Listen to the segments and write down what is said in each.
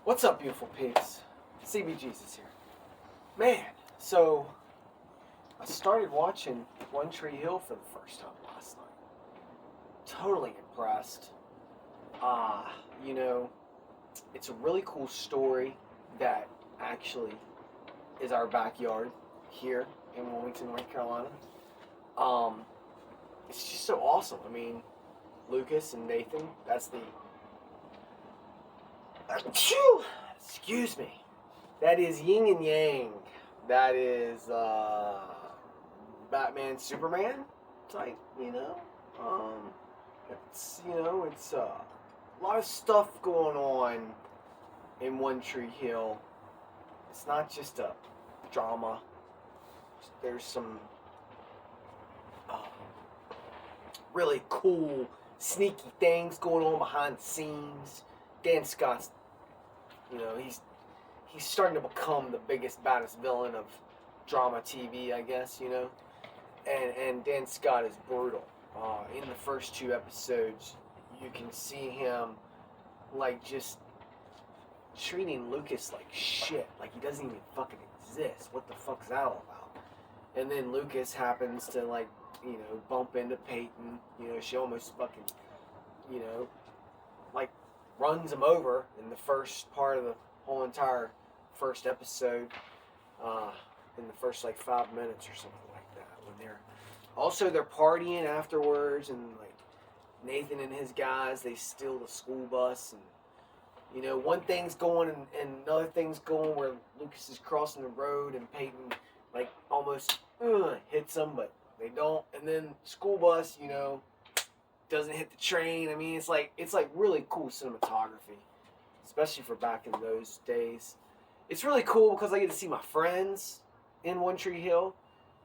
What's up, beautiful peeps? CB Jesus here. Man, so I started watching One Tree Hill for the first time last night. Totally impressed. You know, it's a really cool story that actually is our backyard here in Wilmington, North Carolina. Um, it's just so awesome. I mean, Lucas and Nathan, that's the excuse me. That is yin and yang. That is Batman, Superman type. It's a lot of stuff going on in One Tree Hill. It's not just a drama. There's some really cool, sneaky things going on behind the scenes. Dan Scott's, he's starting to become the biggest, baddest villain of drama TV, I guess, And Dan Scott is brutal. In the first two episodes, you can see him, just treating Lucas like shit. Like he doesn't even fucking exist. What the fuck's that all about? And then Lucas happens to, bump into Peyton. She almost fucking, runs him over in the first part of the whole entire first episode, in the first 5 minutes or something like that. When they're partying afterwards, and Nathan and his guys, they steal the school bus, and one thing's going and another thing's going where Lucas is crossing the road and Peyton almost hits him, but they don't, and then school bus doesn't hit the train. I mean, it's really cool cinematography, especially for back in those days. It's really cool because I get to see my friends in One Tree Hill.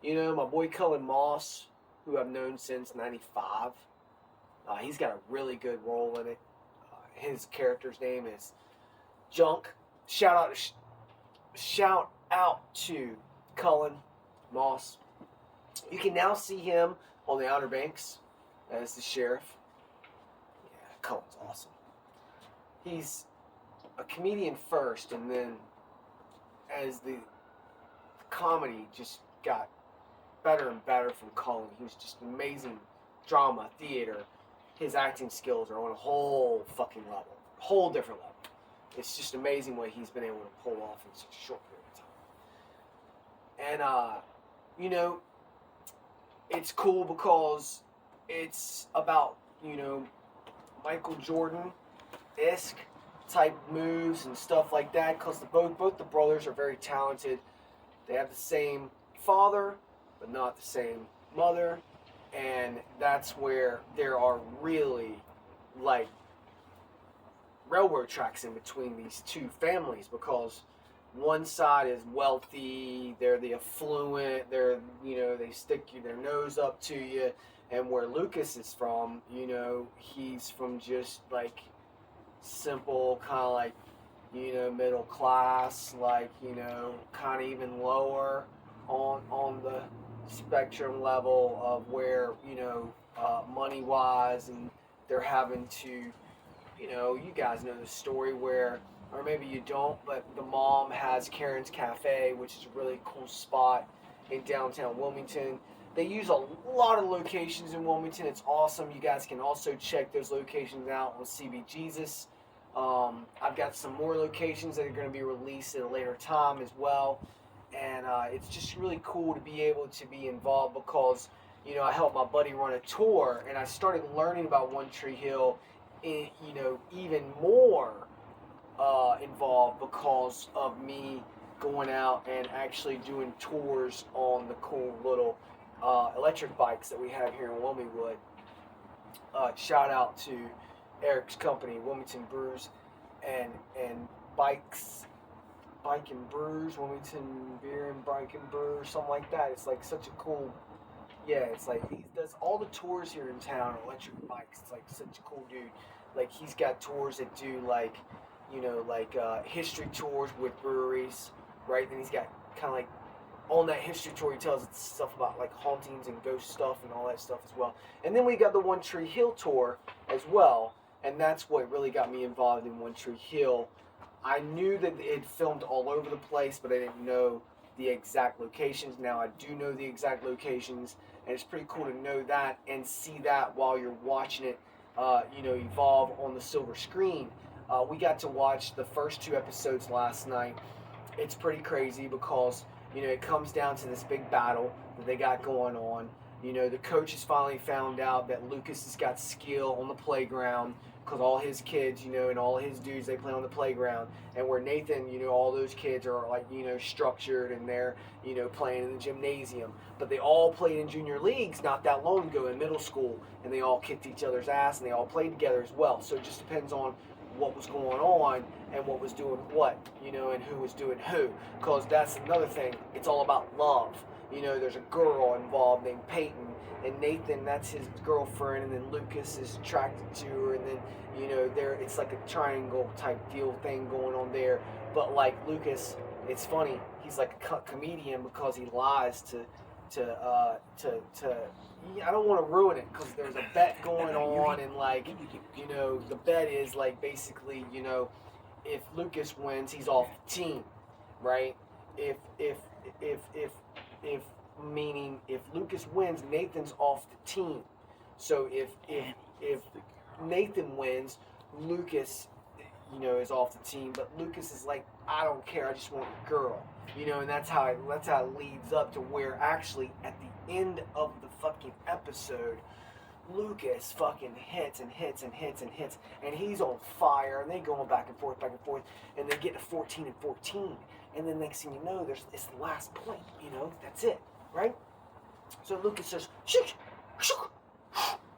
My boy Cullen Moss, who I've known since '95. He's got a really good role in it. His character's name is Junk. Shout out to Cullen Moss. You can now see him on the Outer Banks as the sheriff. Yeah, Cullen's awesome. He's a comedian first, and then as the comedy just got better and better from Cullen, he was just amazing drama, theater. His acting skills are on a whole fucking level, whole different level. It's just amazing what he's been able to pull off in such a short period of time. And it's cool because it's about, Michael Jordan-esque type moves and stuff like that, because both the brothers are very talented. They have the same father, but not the same mother, and that's where there are really, railroad tracks in between these two families, because one side is wealthy, they're the affluent, they stick their nose up to you, and where Lucas is from, he's from just simple, kind of middle class, kind of even lower on the spectrum level of where, money wise, and they're having to, you guys know the story where, or maybe you don't, but the mom has Karen's Cafe, which is a really cool spot in downtown Wilmington. They use a lot of locations in Wilmington. It's awesome. You guys can also check those locations out on CB Jesus. I've got some more locations that are going to be released at a later time as well. And it's just really cool to be able to be involved because, I helped my buddy run a tour, and I started learning about One Tree Hill, even more involved because of me going out and actually doing tours on the cool little electric bikes that we have here in Wilmywood. Shout out to Eric's company, Wilmington Brews and Bikes, Bike and Brews, Wilmington Beer and Bike and Brew, something like that. It's such a cool, he does all the tours here in town, electric bikes. It's such a cool dude. He's got tours that do history tours with breweries, right? Then he's got kind of on that history tour, he tells us stuff about hauntings and ghost stuff and all that stuff as well. And then we got the One Tree Hill tour as well, and that's what really got me involved in One Tree Hill. I knew that it filmed all over the place, but I didn't know the exact locations. Now I do know the exact locations, and it's pretty cool to know that and see that while you're watching it, evolve on the silver screen. We got to watch the first 2 episodes last night. It's pretty crazy because it comes down to this big battle that they got going on. The coaches finally found out that Lucas has got skill on the playground because all his kids, and all his dudes, they play on the playground. And where Nathan, all those kids are like, structured and they're, playing in the gymnasium. But they all played in junior leagues not that long ago in middle school, and they all kicked each other's ass and they all played together as well. So it just depends on what was going on and what was doing what, and who was doing who. Because that's another thing. It's all about love. There's a girl involved named Peyton, and Nathan, that's his girlfriend, and then Lucas is attracted to her, and then, it's like a triangle type deal thing going on there. But like Lucas, it's funny, he's like a comedian because he lies to I don't want to ruin it because there's a bet going on, and like, the bet is like basically, if Lucas wins, he's off the team, right? If meaning if Lucas wins, Nathan's off the team. So if Nathan wins, Lucas, is off the team. But Lucas is like, I don't care, I just want a girl, and that's how it leads up to where actually at the end of the fucking episode, Lucas fucking hits and hits and hits and hits, and he's on fire, and they going back and forth, and they get to 14 and 14, and then next thing you know, it's the last point, that's it, right? So Lucas says, shoot,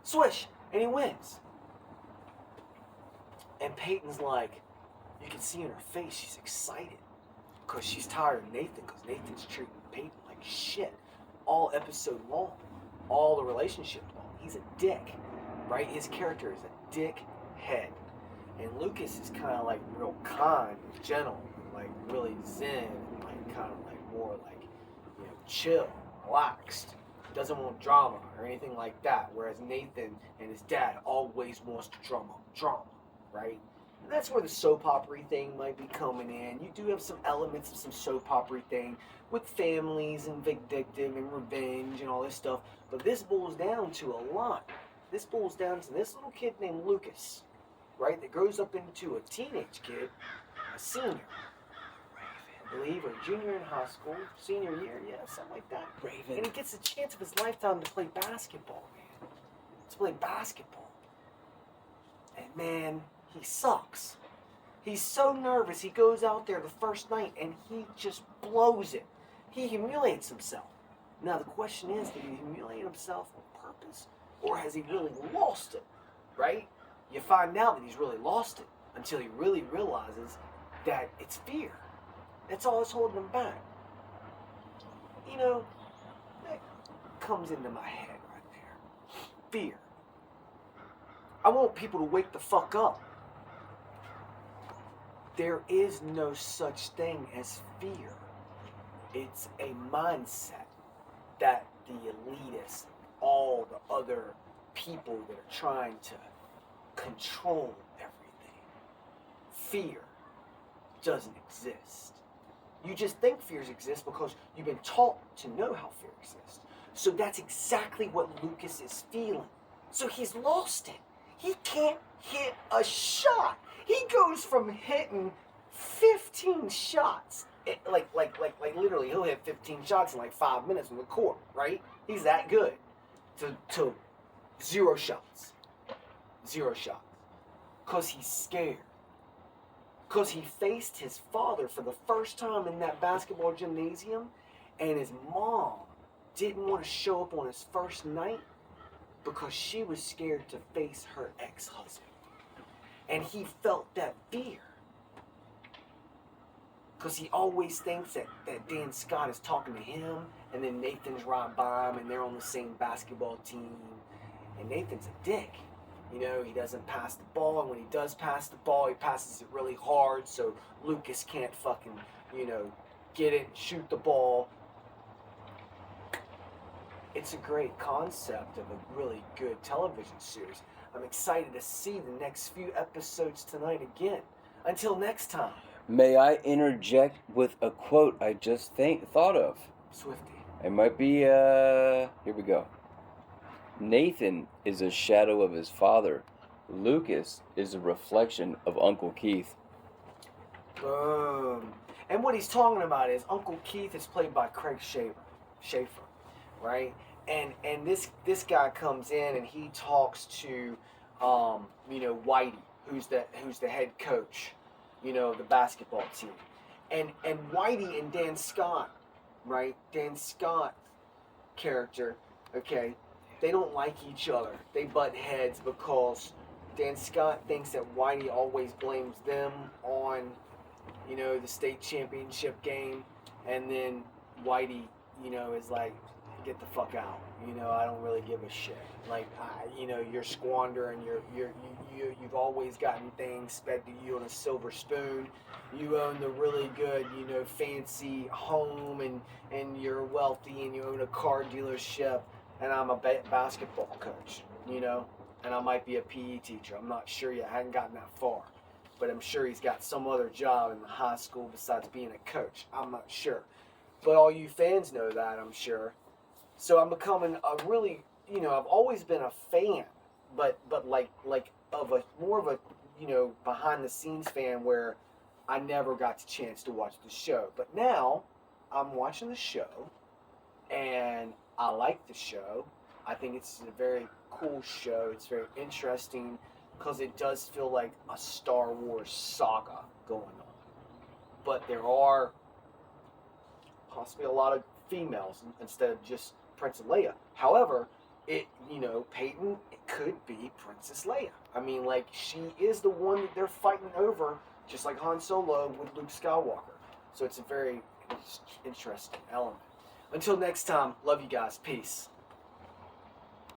swish, and he wins. And Peyton's like, you can see in her face, she's excited, because she's tired of Nathan, because Nathan's treating Peyton like shit, all episode long, all the relationship long. He's a dick, right? His character is a dick head. And Lucas is kind of like real kind, gentle, like really zen, and like kind of like more like, chill, relaxed. Doesn't want drama or anything like that. Whereas Nathan and his dad always wants to drama, right? And that's where the soap opera thing might be coming in. You do have some elements of some soap opera thing with families and vindictive and revenge and all this stuff. But this boils down to a lot. This boils down to this little kid named Lucas, right? That grows up into a teenage kid, a senior, I believe, or junior in high school, senior year, yeah, something like that. Raven. And he gets a chance of his lifetime to play basketball, man. To play basketball. And man, he sucks. He's so nervous. He goes out there the first night and he just blows it. He humiliates himself. Now the question is, did he humiliate himself on purpose? Or has he really lost it? Right? You find out that he's really lost it until he really realizes that it's fear. That's all that's holding him back. That comes into my head right there. Fear. I want people to wake the fuck up. There is no such thing as fear. It's a mindset that the elitists, all the other people that are trying to control everything, fear doesn't exist. You just think fears exist because you've been taught to know how fear exists. So that's exactly what Lucas is feeling. So he's lost it. He can't hit a shot. He goes from hitting 15 shots, like literally he'll hit 15 shots in like 5 minutes on the court, right? He's that good. To 0 shots. 0 shots. Because he's scared. Because he faced his father for the first time in that basketball gymnasium, and his mom didn't want to show up on his first night because she was scared to face her ex-husband. And he felt that fear. Because he always thinks that Dan Scott is talking to him, and then Nathan's right by him, and they're on the same basketball team. And Nathan's a dick. He doesn't pass the ball, and when he does pass the ball, he passes it really hard, so Lucas can't fucking, get it and shoot the ball. It's a great concept of a really good television series. I'm excited to see the next few episodes tonight again. Until next time, May I interject with a quote I just thought of? Swifty. It might be, here we go. Nathan is a shadow of his father. Lucas is a reflection of Uncle Keith. Boom. And what he's talking about is Uncle Keith is played by Craig Schaefer, right? And this guy comes in and he talks to, Whitey, who's the head coach, the basketball team, and Whitey and Dan Scott, right? Dan Scott character, okay, they don't like each other. They butt heads because Dan Scott thinks that Whitey always blames them on, the state championship game, and then Whitey, is like, get the fuck out. I don't really give a shit. Like, you're squandering. You've always gotten things fed to you on a silver spoon. You own the really good, fancy home, and you're wealthy, and you own a car dealership. And I'm a basketball coach, and I might be a PE teacher. I'm not sure yet. I hadn't gotten that far. But I'm sure he's got some other job in the high school besides being a coach. I'm not sure. But all you fans know that, I'm sure. So I'm becoming a really, I've always been a fan, but like of a more of a, behind the scenes fan where I never got the chance to watch the show. But now I'm watching the show and I like the show. I think it's a very cool show. It's very interesting because it does feel like a Star Wars saga going on. But there are possibly a lot of females instead of just Princess Leia. However, Peyton, it could be Princess Leia. I mean, like, she is the one that they're fighting over, just like Han Solo with Luke Skywalker. So it's a very interesting element. Until next time, love you guys. Peace.